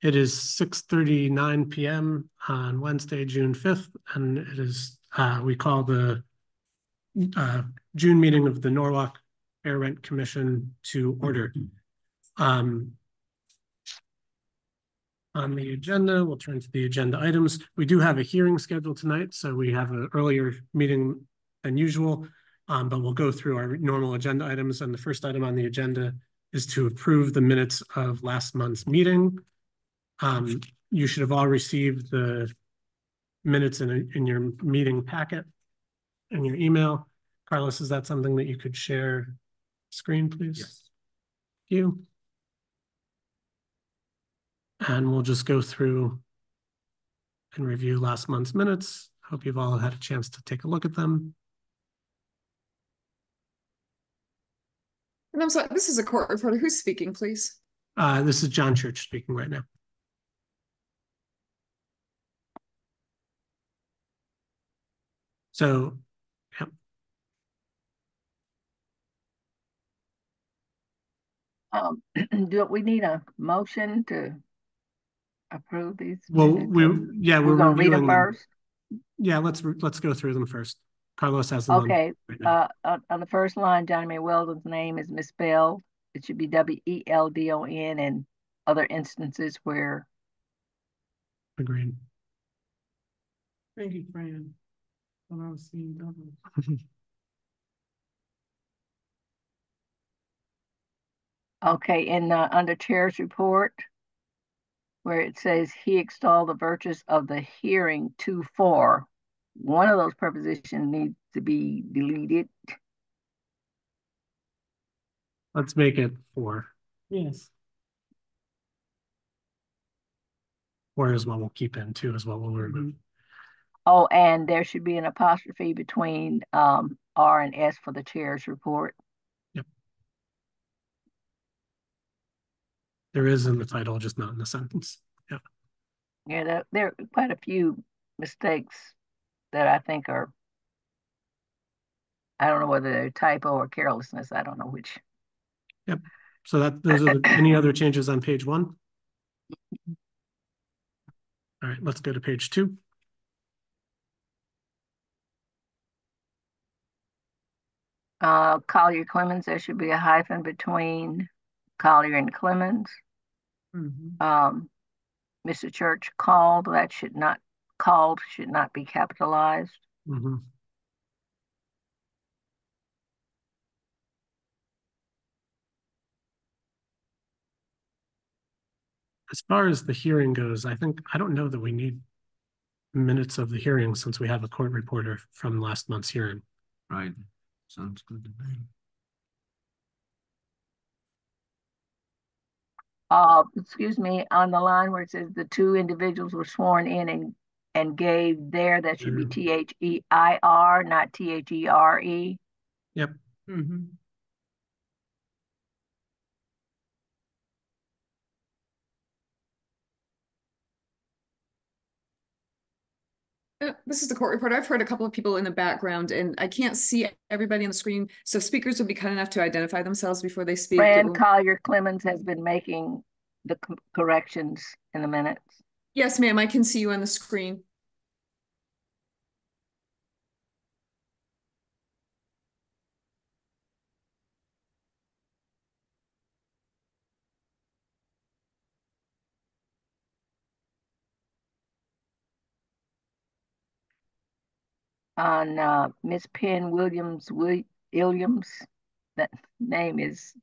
It is 6:39 p.m. on Wednesday, June 5th, and it is, we call the June meeting of the Norwalk Air Rent Commission to order. On the agenda, we'll turn to the agenda items. We do have a hearing scheduled tonight, so we have an earlier meeting than usual, but we'll go through our normal agenda items. And the first item on the agenda is to approve the minutes of last month's meeting. You should have all received the minutes in your meeting packet in your email. Carlos, is that something that you could share screen, please? Yes. Thank you. And we'll just go through and review last month's minutes. Hope you've all had a chance to take a look at them. And I'm sorry, this is a court reporter. Who's speaking, please? This is John Church speaking right now. So, yeah. Do we need a motion to approve these? Well, minutes? we're gonna read them first. Yeah, let's go through them first. Carlos has them. Okay. On the first line, Johnny May Weldon's name is misspelled. It should be Weldon, and other instances where. Agreed. Thank you, Fran. When I was seeing double. Okay, in under chair's report, where it says he extolled the virtues of the hearing to for, one of those prepositions needs to be deleted. Let's make it 4. Yes. 4 is what we'll keep in, 2 is what we'll remove. Oh, and there should be an apostrophe between R and S for the chair's report. Yep. There is in the title, just not in the sentence. Yeah. Yeah, there are quite a few mistakes that I think are, I don't know whether they're typo or carelessness. I don't know which. Yep. So those are any other changes on page 1? All right, let's go to page 2. Collier Clemens, there should be a hyphen between Collier and Clemens. Mr. Church called, that should not be capitalized. As far as the hearing goes, I don't know that we need minutes of the hearing since we have a court reporter from last month's hearing. Right. Sounds good to me. Excuse me, on the line where it says the 2 individuals were sworn in and gave there, that should be THEIR, not THERE. Yep. This is the court report. I've heard a couple of people in the background, and I can't see everybody on the screen. So speakers will be kind enough to identify themselves before they speak. Fran Collier Clemens has been making the corrections in the minutes. Yes, ma'am. I can see you on the screen. On Miss Penn Williams, that name is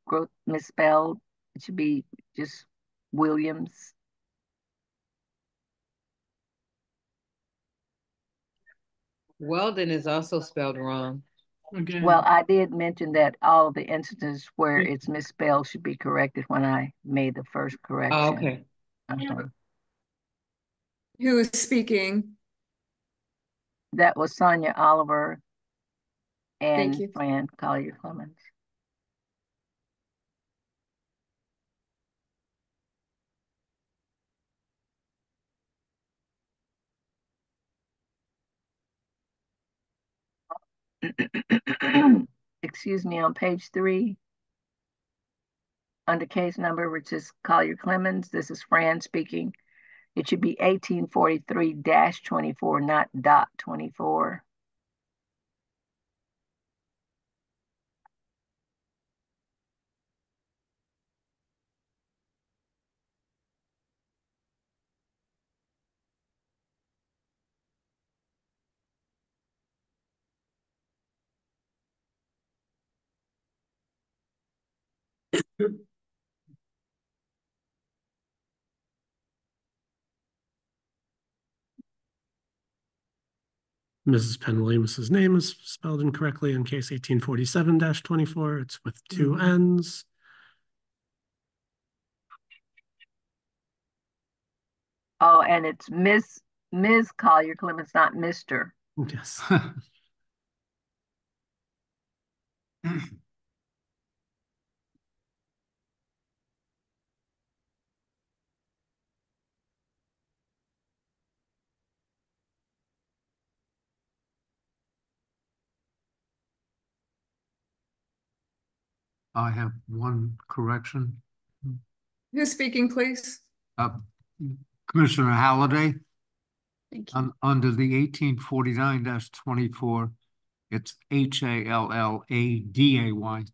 misspelled. It should be just Williams. Weldon is also spelled wrong. Okay. Well, I did mention that all of the instances where it's misspelled should be corrected when I made the first correction. Oh, okay. Who is speaking? That was Sonia Oliver and Thank you. Fran Collier Clemens. Excuse me, on page 3, under case number, which is Collier Clemens. This is Fran speaking. It should be 1843-24, not .24. Mrs. Penn-Williams's name is spelled incorrectly in case 1847-24. It's with two N's. Oh, and it's Ms. Collier Clemens, not Mr. Yes. I have one correction. Who's speaking, please? Commissioner Halliday, Thank you. under the 1849-24, it's Halladay.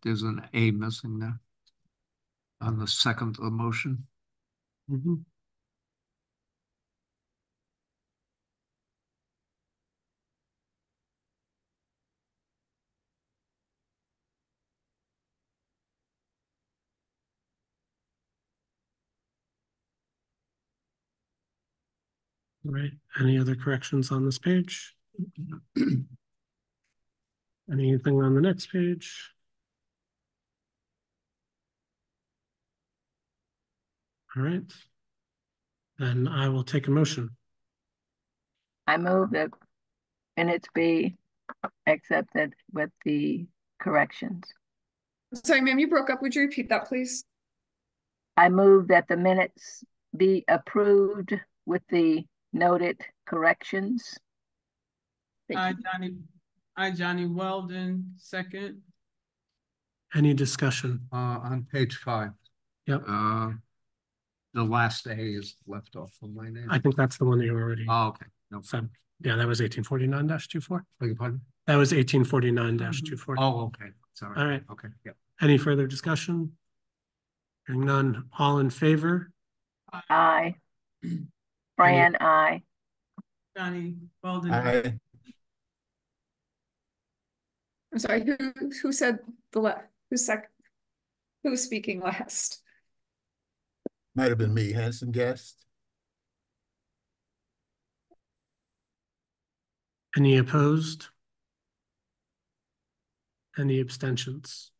There's an A missing there on the second of the motion. Mhm. All right. Any other corrections on this page? Anything on the next page? All right. Then I will take a motion. I move that minutes be accepted with the corrections. Sorry, ma'am, you broke up. Would you repeat that, please? I move that the minutes be approved with the noted corrections. Johnny Weldon, second. Any discussion? On page 5. Yep. The last A is left off from my name. I think that's the one that you already Oh, okay. No, said. Yeah, that was 1849-24. beg your pardon? That was 1849-24. Oh, okay. Sorry. All right. Okay. Yep. Any further discussion? Hearing none, all in favor? Aye. Fran, aye. Johnny Weldon. I, I'm sorry, who said who's speaking last? might have been me, Hanson Guest. Any opposed? Any abstentions?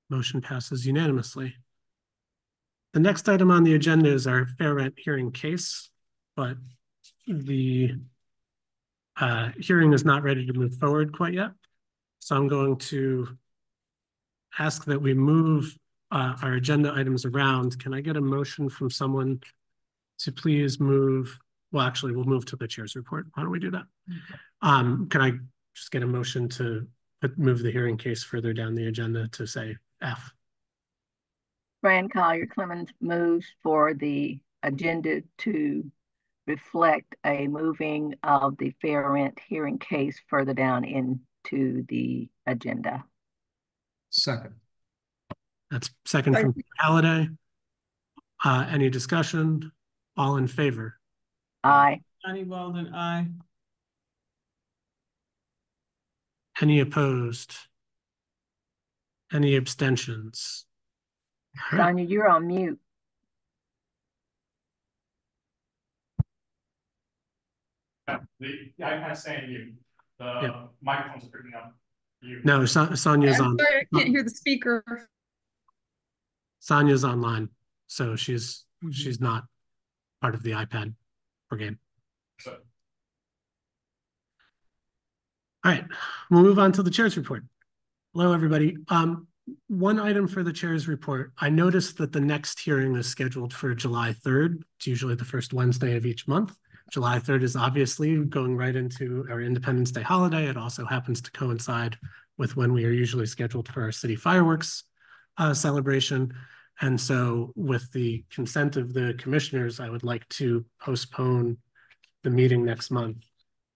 Motion passes unanimously. The next item on the agenda is our fair rent hearing case, but the hearing is not ready to move forward quite yet. So I'm going to ask that we move our agenda items around. Can I get a motion from someone to please move? Well, actually, we'll move to the chair's report. Why don't we do that? Can I just get a motion to move the hearing case further down the agenda to say F? Fran Collier Clemens moves for the agenda to reflect a moving of the fair rent hearing case further down into the agenda. Second. That's second from Halliday. Any discussion? All in favor? Aye. Johnny Weldon, aye. Any opposed? Any abstentions? All right. Sonia, you're on mute. The iPad's saying you. The Yep. microphone's picking up you. No, Sonia's I'm on. sorry, I can't hear the speaker. Sonia's online, so she's not part of the iPad brigade. So, All right, we'll move on to the chair's report. Hello, everybody. One item for the chair's report. I noticed that the next hearing is scheduled for July 3rd. It's usually the first Wednesday of each month. July 3rd is obviously going right into our Independence Day holiday. It also happens to coincide with when we are usually scheduled for our city fireworks celebration. And so with the consent of the commissioners, I would like to postpone the meeting next month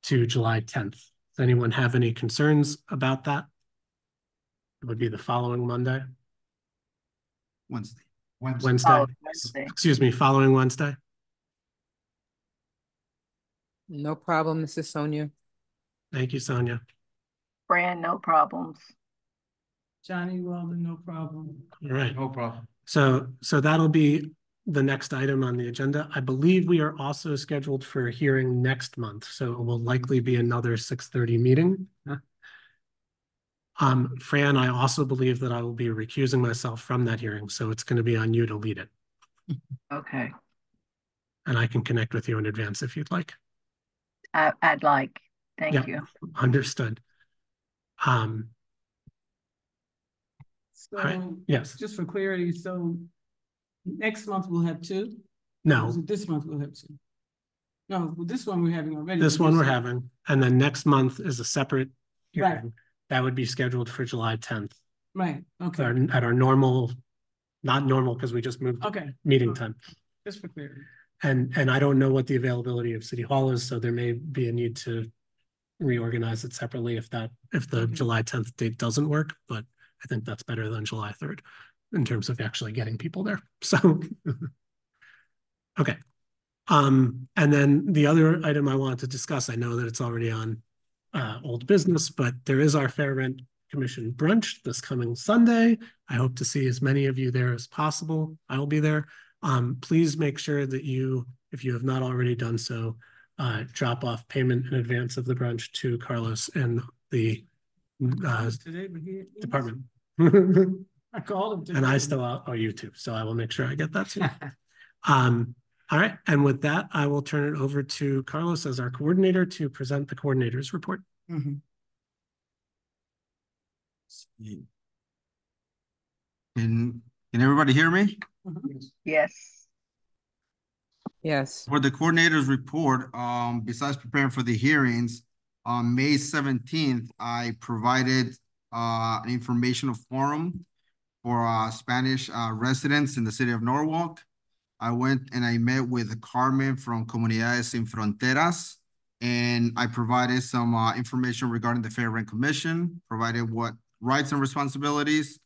to July 10th. Does anyone have any concerns about that? It would be the following Monday, Wednesday. Wednesday. Oh, Wednesday. Excuse me, following Wednesday. No problem, Mrs. Sonia. Thank you, Sonia. Fran, no problems. Johnny Weldon, no problem. All right. No problem. So that'll be the next item on the agenda. I believe we are also scheduled for a hearing next month, so it will likely be another 6:30 meeting. Fran, I also believe that I will be recusing myself from that hearing, so it's going to be on you to lead it. Okay, And I can connect with you in advance if you'd like. I'd like, Yeah. thank you. Understood. All right. So, Yes. just for clarity, so next month we'll have two? No, Or is it this month we'll have two? No, this one we're having already. this but one we're this- having, and then next month is a separate Right. hearing. That would be scheduled for July 10th. Right, okay, At our normal, not normal because we just moved okay, meeting time. just for clarity. And I don't know what the availability of City Hall is, so there may be a need to reorganize it separately if the Okay. July 10th date doesn't work, but I think that's better than July 3rd in terms of actually getting people there. So, okay. And then the other item I wanted to discuss, I know that it's already on old business, but there is our Fair Rent Commission brunch this coming Sunday. I hope to see as many of you there as possible. I will be there. Please make sure that you, if you have not already done so, drop off payment in advance of the brunch to Carlos and the Today, but he. department. I called him today. And I still owe you too, so I will make sure I get that too. All right, and with that, I will turn it over to Carlos as our coordinator to present the coordinator's report. Mhm. Can everybody hear me? Yes, Yes. For the coordinator's report, besides preparing for the hearings, on May 17th, I provided an informational forum for Spanish residents in the city of Norwalk. I went and I met with Carmen from Comunidades Sin Fronteras, and I provided some information regarding the Fair Rent Commission, provided what rights and responsibilities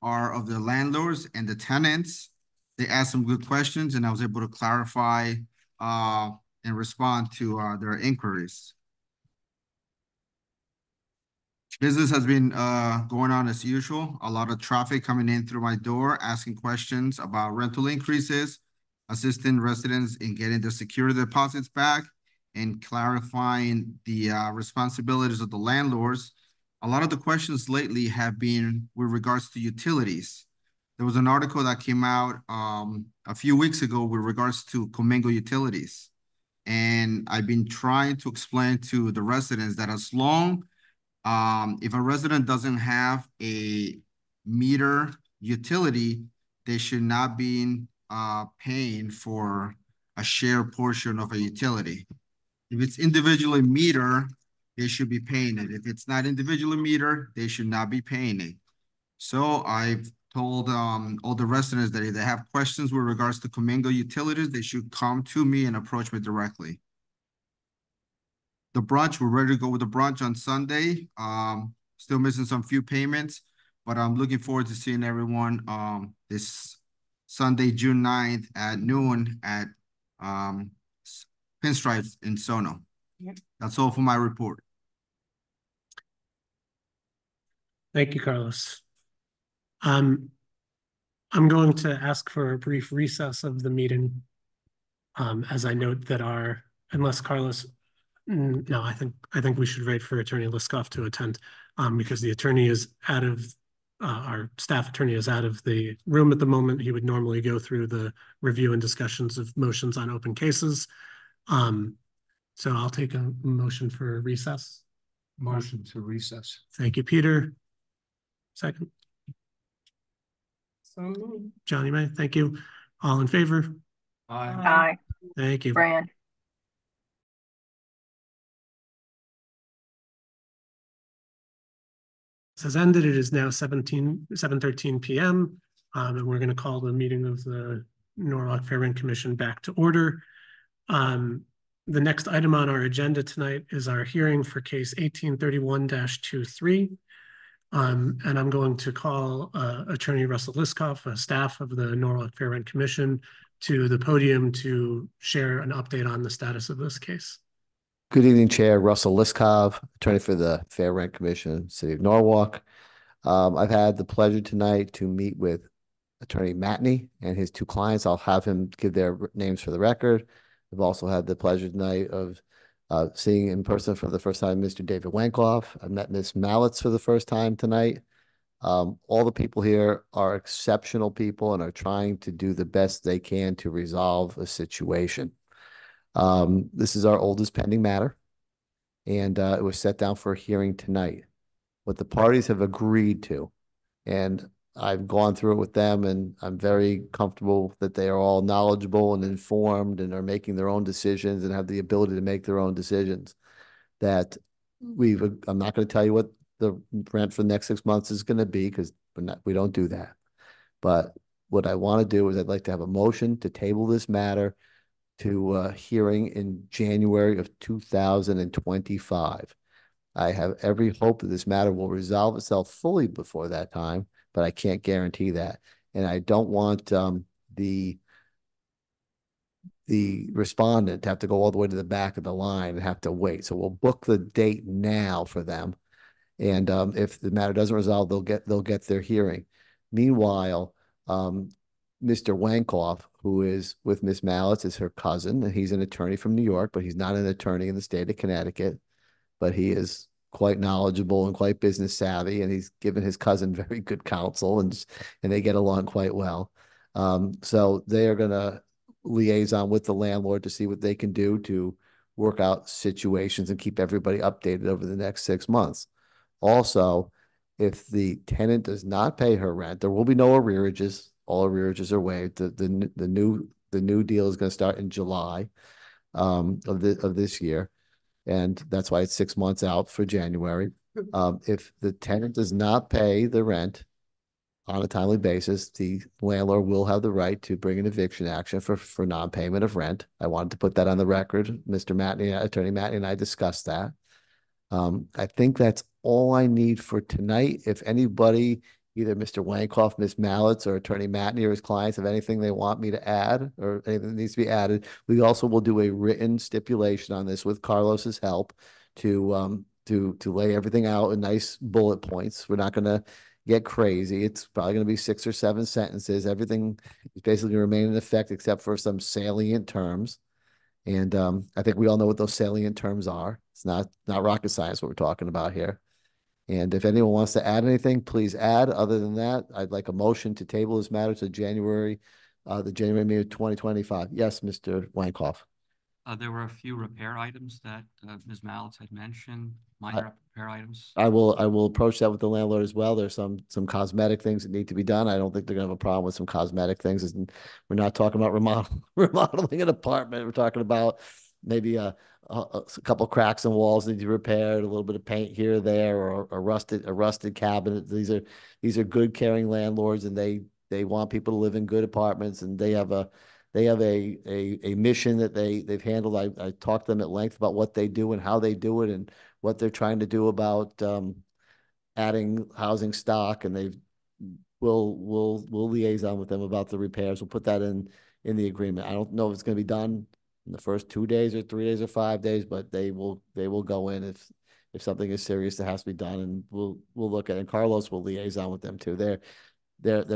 are of the landlords and the tenants. They asked some good questions, and I was able to clarify and respond to their inquiries. Business has been going on as usual. A lot of traffic coming in through my door, asking questions about rental increases, assisting residents in getting their security deposits back, and clarifying the responsibilities of the landlords. A lot of the questions lately have been with regards to utilities. There was an article that came out a few weeks ago with regards to Comingo Utilities. And I've been trying to explain to the residents that as long if a resident doesn't have a meter utility, they should not be paying for a share portion of a utility. If it's individually metered, they should be paying it. If it's not individually metered, they should not be paying it. So I've told all the residents that if they have questions with regards to Comingo Utilities, they should come to me and approach me directly. The brunch, we're ready to go with the brunch on Sunday. Still missing some few payments, but I'm looking forward to seeing everyone this Sunday, June 9th at noon at Pinstripes in Sono. Yep. That's all for my report. Thank you, Carlos. I'm going to ask for a brief recess of the meeting. As I note that unless Carlos, no, I think we should wait for Attorney Liskoff to attend, because the attorney is out of, our staff attorney is out of the room at the moment. He would normally go through the review and discussions of motions on open cases. So I'll take a motion for recess. Motion to recess. Thank you, Peter. Second, So moved. Johnny May, thank you. All in favor? Aye. aye, Thank you. Fran. has ended. It is now 7:13 p.m. And we're going to call the meeting of the Norwalk Fair Rent Commission back to order. The next item on our agenda tonight is our hearing for case 1831-23. And I'm going to call Attorney Russell Liskoff, a staff of the Norwalk Fair Rent Commission, to the podium to share an update on the status of this case. Good evening, Chair. Russell Liskov, attorney for the Fair Rent Commission, City of Norwalk. I've had the pleasure tonight to meet with Attorney Matney and his two clients. I'll have him give their names for the record. I've also had the pleasure tonight of seeing in person for the first time Mr. David Wankoff. I've met Ms. Mallitz for the first time tonight. All the people here are exceptional people and are trying to do the best they can to resolve a situation. This is our oldest pending matter, and it was set down for a hearing tonight. What the parties have agreed to, and I've gone through it with them, and I'm very comfortable that they are all knowledgeable and informed and are making their own decisions and have the ability to make their own decisions. That I'm not going to tell you what the rent for the next 6 months is going to be, because we don't do that. But what I want to do is I'd like to have a motion to table this matter to a hearing in January of 2025. I have every hope that this matter will resolve itself fully before that time, but I can't guarantee that. And I don't want the respondent to have to go all the way to the back of the line and have to wait. So we'll book the date now for them. And if the matter doesn't resolve, they'll get their hearing. Meanwhile, Mr. Wankoff, who is with Ms. Mallitz, is her cousin, and he's an attorney from New York, but he's not an attorney in the state of Connecticut. But he is quite knowledgeable and quite business savvy, and he's given his cousin very good counsel, and they get along quite well. So they are going to liaison with the landlord to see what they can do to work out situations and keep everybody updated over the next 6 months. Also, if the tenant does not pay her rent, there will be no arrearages. All arrearages are waived. The new deal is going to start in July of this year, and that's why it's 6 months out for January. If the tenant does not pay the rent on a timely basis, the landlord will have the right to bring an eviction action for non-payment of rent. I wanted to put that on the record. Mr. Matney, Attorney Matney, and I discussed that. I think that's all I need for tonight. If anybody, either Mr. Wankoff, Ms. Mallitz, or Attorney Matney or his clients have anything they want me to add or anything that needs to be added, we also will do a written stipulation on this with Carlos's help to lay everything out in nice bullet points. We're not going to get crazy. It's probably going to be 6 or 7 sentences. Everything is basically going to remain in effect except for some salient terms. And I think we all know what those salient terms are. It's not rocket science what we're talking about here. And if anyone wants to add anything, please add. Other than that, I'd like a motion to table this matter to the January meeting of 2025. Yes, Mr. Wankoff. There were a few repair items that Ms. Mallitz had mentioned, minor repair items. I will approach that with the landlord as well. There's some cosmetic things that need to be done. I don't think they're gonna have a problem with some cosmetic things. We're not talking about remodeling an apartment. We're talking about maybe a couple cracks in walls need to be repaired, a little bit of paint here or there, or a rusted cabinet. These are good, caring landlords, and they want people to live in good apartments, and they have a mission that they've handled. I talked to them at length about what they do and how they do it and what they're trying to do about adding housing stock, and we'll liaison with them about the repairs. We'll put that in the agreement. I don't know if it's going to be done in the first 2 days or 3 days or 5 days, but they will go in if something is serious that has to be done, and we'll look at it. And Carlos will liaison with them too. They're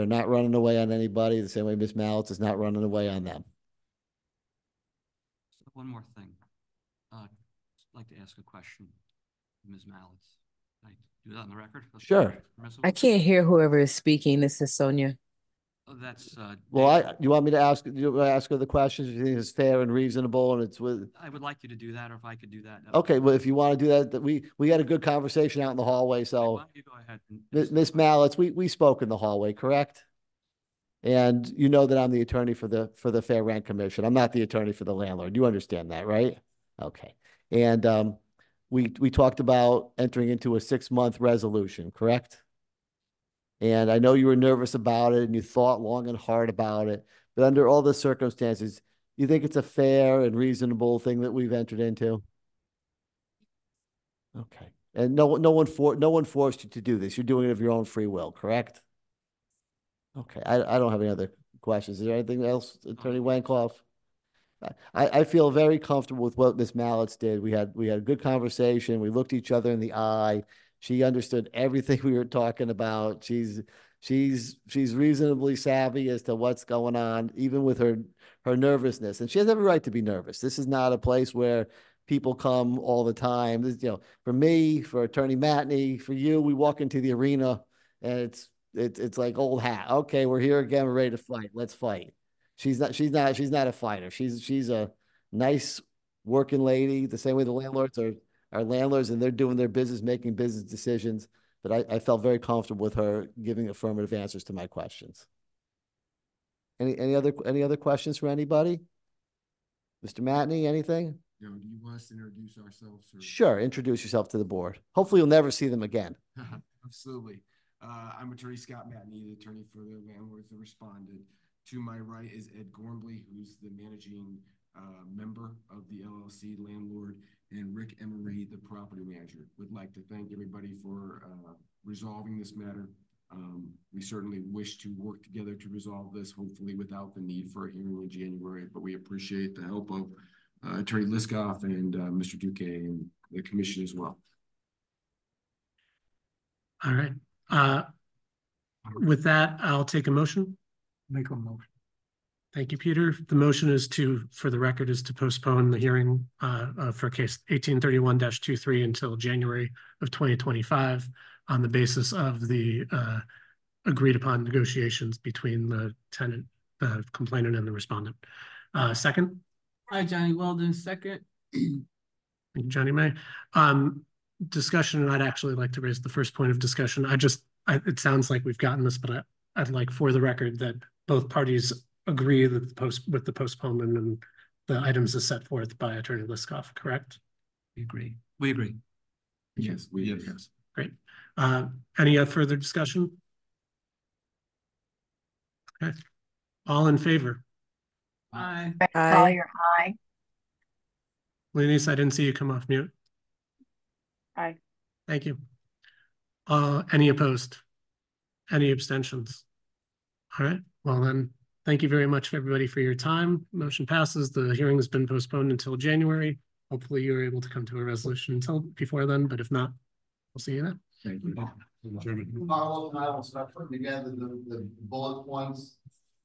not running away on anybody the same way Ms. Mallitz is not running away on them. So one more thing. I'd like to ask a question, Ms. Mallitz. Can I do that on the record? Sure. I can't hear whoever is speaking. This is Sonia. Oh, that's well, you want me to ask her the questions? You think it's fair and reasonable, and it's with? I would like you to do that, or if I could do that. Okay, well, if you want to do that, we had a good conversation out in the hallway. So, why don't you go ahead? Ms. Mallitz, we spoke in the hallway, correct? And you know that I'm the attorney for the Fair Rent Commission. I'm not the attorney for the landlord. You understand that, right? Okay. And we talked about entering into a 6-month resolution, correct? And I know you were nervous about it and you thought long and hard about it, but under all the circumstances, you think it's a fair and reasonable thing that we've entered into? Okay. And no one forced you to do this. You're doing it of your own free will, correct? Okay. I don't have any other questions. Is there anything else, Attorney Wankoff? I feel very comfortable with what Ms. Mallets did. We had a good conversation. We looked each other in the eye. She understood everything we were talking about. She's reasonably savvy as to what's going on, even with her nervousness. And she has every right to be nervous. This is not a place where people come all the time. This, for me, for Attorney Matney, for you, we walk into the arena and it's like old hat. Okay, we're here again. We're ready to fight. Let's fight. She's not a fighter. She's a nice working lady, the same way the landlords are landlords, and they're doing their business, making business decisions. But I felt very comfortable with her giving affirmative answers to my questions. Any other questions from anybody? Mr. Matney, anything? Do you want us to introduce ourselves? Or? Sure, introduce yourself to the board. Hopefully you'll never see them again. Absolutely. I'm Attorney Scott Matney, the attorney for the landlords that responded. To my right is Ed Gormley, who's the managing member of the LLC landlord, and Rick Emery, the property manager. Would like to thank everybody for resolving this matter. We certainly wish to work together to resolve this, hopefully without the need for a hearing in January, but we appreciate the help of Attorney Liskoff and Mr. Duque and the commission as well. All right. With that, I'll take a motion. Make a motion. Thank you, Peter. The motion is for the record, is to postpone the hearing for case 1831-23 until January of 2025 on the basis of the agreed upon negotiations between the tenant, the complainant, and the respondent. Second? Hi, Johnny Weldon, second. Johnny May. Discussion, and I'd actually like to raise the first point of discussion. It sounds like we've gotten this, but I'd like for the record that both parties agree that with the postponement and the items as set forth by Attorney Liskoff, correct? We agree. We agree. Yes, yes. Great. Any further discussion? Okay. All in favor? Aye. Collier, aye. Lenise, I didn't see you come off mute. Aye. Thank you. Any opposed? Any abstentions? All right. Well then, thank you very much, everybody, for your time. Motion passes. The hearing has been postponed until January. Hopefully you're able to come to a resolution until before then, but if not, we'll see you then. Thank you. Carlos and I will start putting together the bullet points,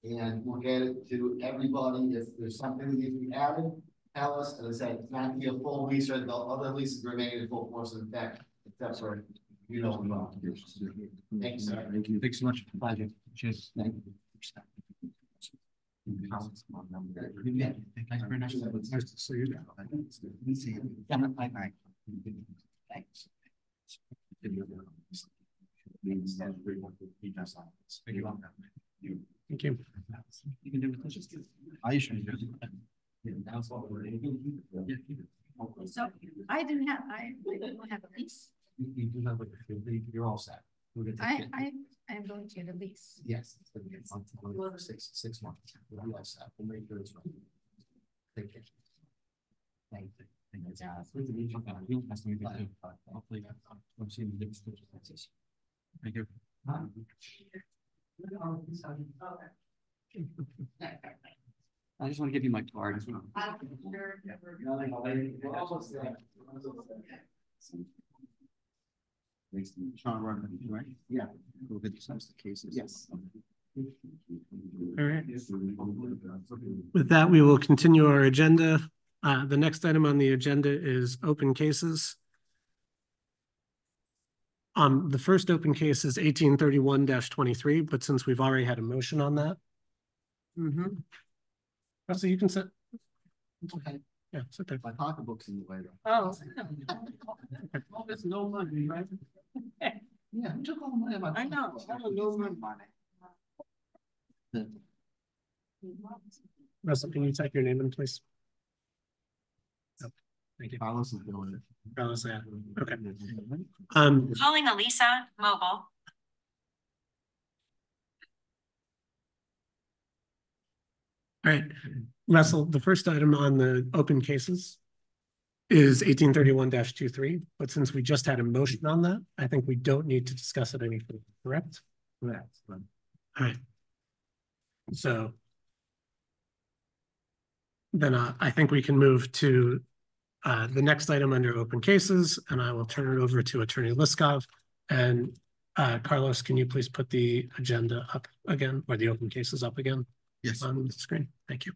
and we'll get it to everybody. If there's something that needs to be added, tell us. As I said, it's not to be a full lease, or the other leases remain in full force and effect, except for, Thank you, sir. Thank you. Thanks so much. Pleasure. Cheers. Thank you. Yeah, thanks very much. Nice to see you. Thanks. Thank you. You can do it. I usually do. So I didn't have a lease. You do have, you're all set. I am going to get a lease. Yes. For 6 months. We'll be all set. We'll make sure it's right. Take care. Thank you. Thank you. Nice to meet you too. Hopefully, we'll see you in the different circumstances. Thank you. I just want to give you my card as well. Sean, right? Yeah. We'll get the cases. Yes. All right. With that, we will continue our agenda. The next item on the agenda is open cases. The first open case is 1831-23, but since we've already had a motion on that. Russell, you can sit. It's okay. Yeah, sit there. My pocketbook's in the way. Oh. Well, there's no money, right? Yeah, who took all the money? I know. I don't know my money. Russell, can you type your name in, please? Thank you. Carlos is doing it. Carlos, yeah. Okay. Calling Elisa Mobile. All right, Russell, the first item on the open cases is 1831-23, but since we just had a motion on that, I think we don't need to discuss it any further, correct? Correct. All right. So then I think we can move to the next item under open cases, and I will turn it over to Attorney Liskov. And Carlos, can you please put the agenda up again, or the open cases up again? Yes. On the screen. Thank you.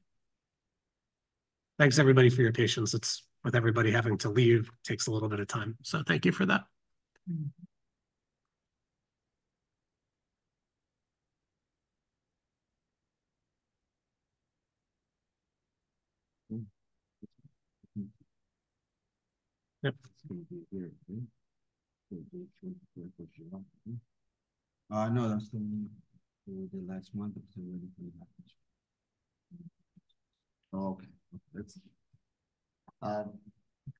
Thanks everybody for your patience. It's with everybody having to leave, takes a little bit of time. So thank you for that. Yep. No, that's the last month. Okay, that's.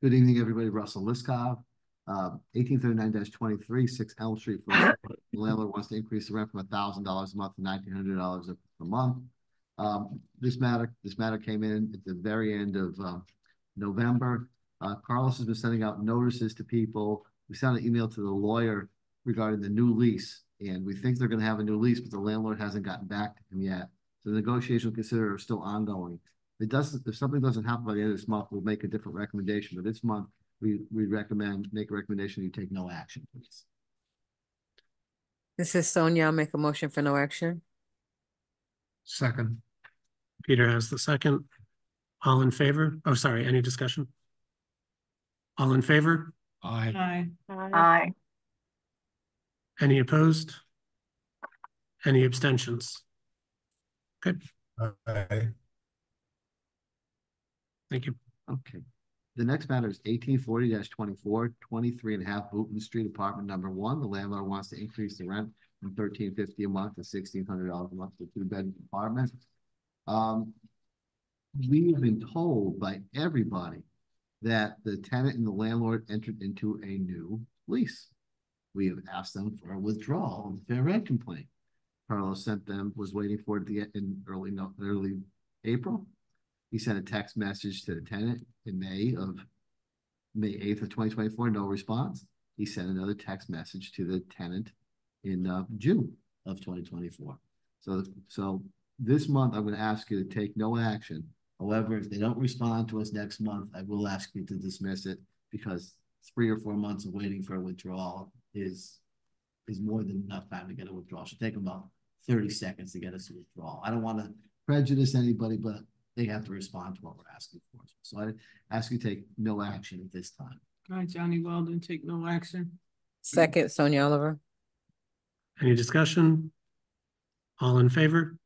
Good evening, everybody. Russell Liskov, 1839-23, 6 Elm Street. The landlord wants to increase the rent from $1,000 a month to $1,900 a month. This matter came in at the very end of November. Carlos has been sending out notices to people. We sent an email to the lawyer regarding the new lease, and we think they're going to have a new lease, but the landlord hasn't gotten back to him yet. So the negotiation consider are still ongoing. If something doesn't happen by the end of this month, we'll make a different recommendation. But this month, we make a recommendation you take no action, please. This is Sonia. I'll make a motion for no action. Second. Peter has the second. All in favor? Oh, sorry, any discussion? All in favor? Aye. Aye. Any opposed? Any abstentions? Okay, Aye. thank you. Okay. The next matter is 1840-24, 23.5 Booton Street, apartment number 1. The landlord wants to increase the rent from $1,350 a month to $1,600 a month for a 2-bedroom apartment. We have been told by everybody that the tenant and the landlord entered into a new lease. We have asked them for a withdrawal of the fair rent complaint. Carlos was waiting for it in early April. He sent a text message to the tenant in May 8th of 2024, no response. He sent another text message to the tenant in June of 2024. So this month, I'm going to ask you to take no action. However, if they don't respond to us next month, I will ask you to dismiss it, because 3 or 4 months of waiting for a withdrawal is more than enough time to get a withdrawal. It should take about 30 seconds to get us a withdrawal. I don't want to prejudice anybody, but they have to respond to what we're asking for. So I ask you to take no action at this time. All right, Johnny Weldon, take no action. Second, Sonia Oliver. Any discussion? All in favor?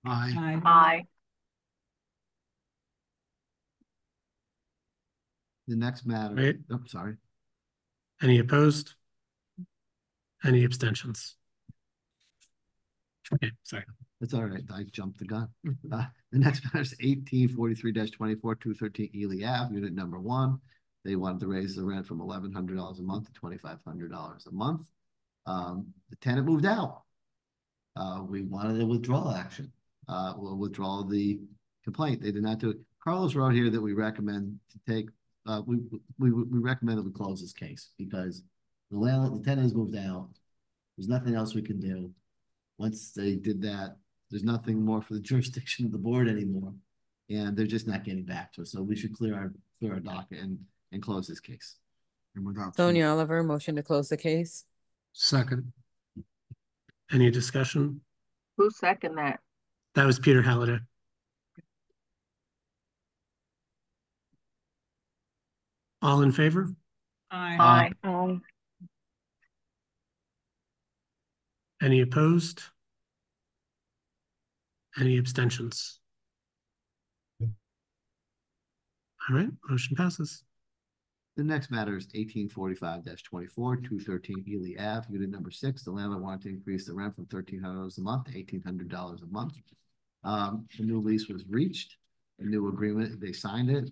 Aye. Aye. The next matter. Wait. Oh, sorry. Any opposed? Any abstentions? Okay, sorry. That's all right. I jumped the gun. The next matter is 1843-24, 213 Ely Ave, unit number 1. They wanted to raise the rent from $1,100 a month to $2,500 a month. The tenant moved out. We wanted a withdrawal action. We'll withdraw the complaint. They did not do it. Carlos wrote here that we recommend to take. We recommend that we close this case because the tenant has moved out. There's nothing else we can do. Once they did that, there's nothing more for the jurisdiction of the board anymore, and they're just not getting back to us. So we should clear our docket and close this case. And without Sonia Oliver, motion to close the case. Second. Any discussion? Who seconded that? That was Peter Halliday. All in favor? Aye. Aye. Any opposed? Any abstentions? All right, motion passes. The next matter is 1845-24, 213 Ely Ave, unit number 6. The landlord wanted to increase the rent from $1,300 a month to $1,800 a month. A new lease was reached, a new agreement, they signed it.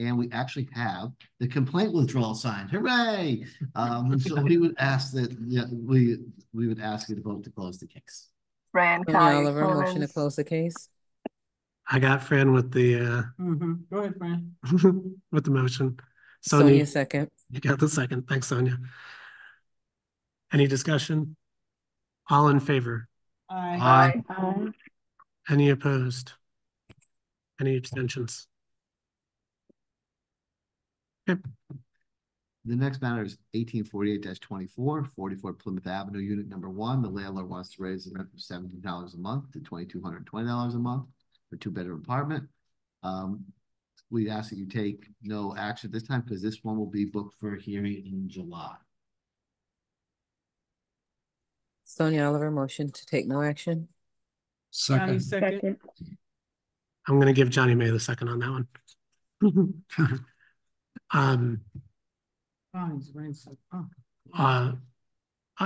And we actually have the complaint withdrawal signed. Hooray! So we would ask that, yeah, we would ask you to vote to close the case. Fran, Sonia Kyle, Oliver, motion to Collins. close the case. I got Fran with the, Go ahead, Fran. with the motion. Sonia Sonia, second. you got the second. Thanks, Sonia. Any discussion? All in favor? Aye. Aye. Any opposed? Any abstentions? Okay. The next matter is 1848-24, 44 Plymouth Avenue, Unit Number 1. The landlord wants to raise the rent from $17 a month to $2,220 a month for a 2-bedroom apartment. We ask that you take no action this time because this one will be booked for a hearing in July. Sonia Oliver, motion to take no action. Johnny second. I'm gonna give Johnny May the second on that one. Fines, ransom. Oh.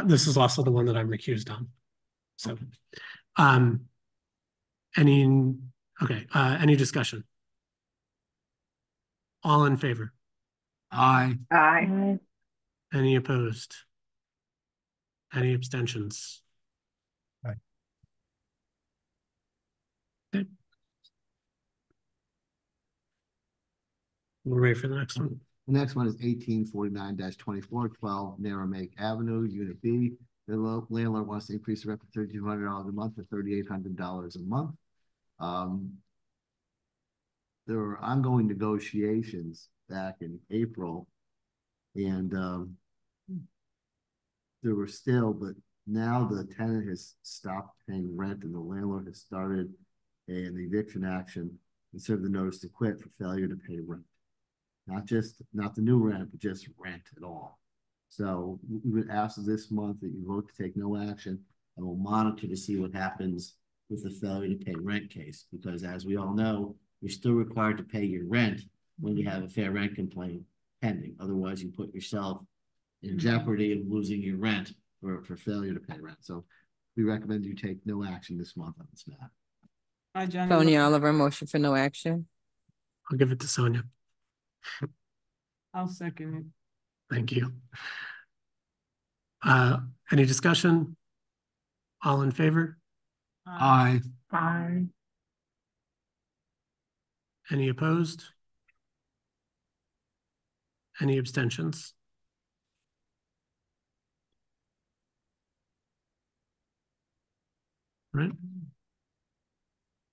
This is also the one that I'm recused on. So, any discussion? All in favor? Aye. Aye. Any opposed? Any abstentions? Aye. Okay. We're ready for the next one. The next one is 1849-24, 12 Narrowmake Avenue, Unit B. The landlord wants to increase the rent from $3,200 a month to $3,800 a month. There were ongoing negotiations back in April, and there were still, but now the tenant has stopped paying rent and the landlord has started an eviction action and served the notice to quit for failure to pay rent. Not the new rent, but just rent at all. So we would ask this month that you vote to take no action, and we'll monitor to see what happens with the failure to pay rent case. Because as we all know, you're still required to pay your rent when you have a fair rent complaint pending. Otherwise, you put yourself in jeopardy of losing your rent for failure to pay rent. So we recommend you take no action this month on this matter. Aye, Johnny. Sonia Oliver, motion for no action. I'll give it to Sonia. I'll second it. Thank you. Any discussion? All in favor? Aye. Aye. Any opposed? Any abstentions? Right.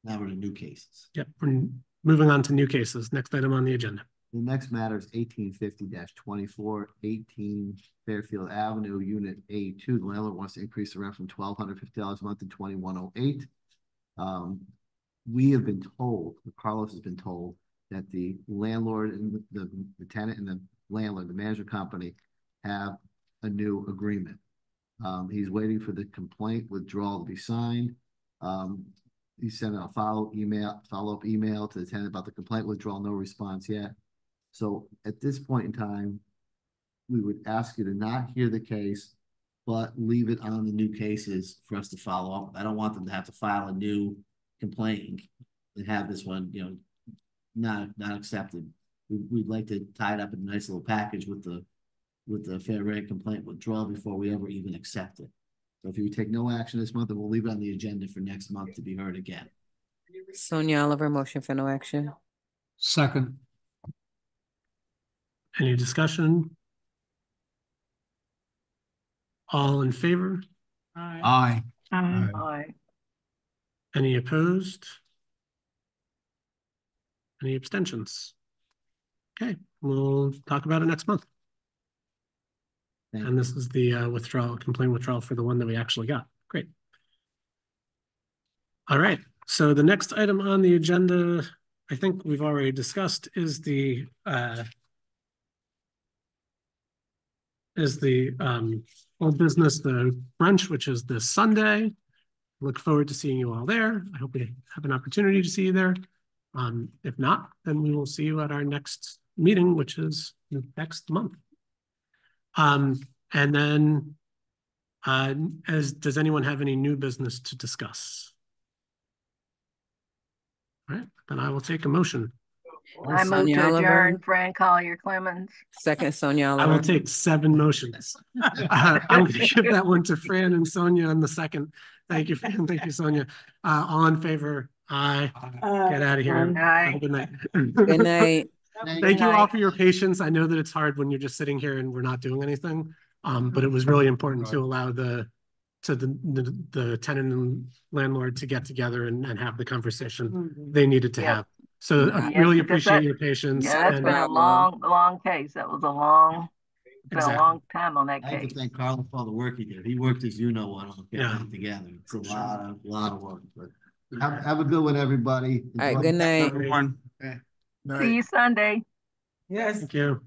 Now we're to new cases. Yep, we're moving on to new cases. Next item on the agenda. The next matter is 1850-24, 18 Fairfield Avenue, Unit A2. The landlord wants to increase the rent from $1,250 a month to $2,108. We have been told, Carlos has been told, that the landlord and the tenant and the landlord, the management company, have a new agreement. He's waiting for the complaint withdrawal to be signed. He sent a follow-up email to the tenant about the complaint withdrawal, no response yet. So at this point in time, we would ask you to not hear the case, but leave it on the new cases for us to follow up. I don't want them to have to file a new complaint and have this one, not accepted. We'd like to tie it up in a nice little package with the fair rent complaint withdrawal before we ever even accept it. So if you would take no action this month, then we'll leave it on the agenda for next month to be heard again. Sonia Oliver, motion for no action. Second. Any discussion? All in favor? Aye. Aye. Aye. Any opposed? Any abstentions? Okay, we'll talk about it next month. Thank And this is the complaint withdrawal for the one that we actually got. Great. All right, so the next item on the agenda, I think we've already discussed, is the old business, the brunch, which is this Sunday. Look forward to seeing you all there. I hope we have an opportunity to see you there. If not, then we will see you at our next meeting, which is next month. And then, does anyone have any new business to discuss? All right, then I will take a motion. I move Sonia to Oliver. adjourn. Fran Collier Clemens. Second, Sonia I will Oliver. take 7 motions. I'm gonna give that one to Fran and Sonia in the second. Thank you, Fran. Thank you, Sonia. All in favor? Aye. Get out of here. Aye. Have a good night. Good night. Thank you all night. for your patience. I know that it's hard when you're just sitting here and we're not doing anything. But it was really important to allow the tenant and landlord to get together and have the conversation they needed to Yep. have. So I Yes, really because appreciate that- your patience. Yeah, that's and been a long case. That was a long, been a Exactly. long time on that I have case. to thank Carl for all the work he did. He worked as you know on Yeah. getting it together. It's a lot of work, but have a good one, everybody. All right, Enjoy good the- night. Everyone. See you Sunday. Yes. Thank you.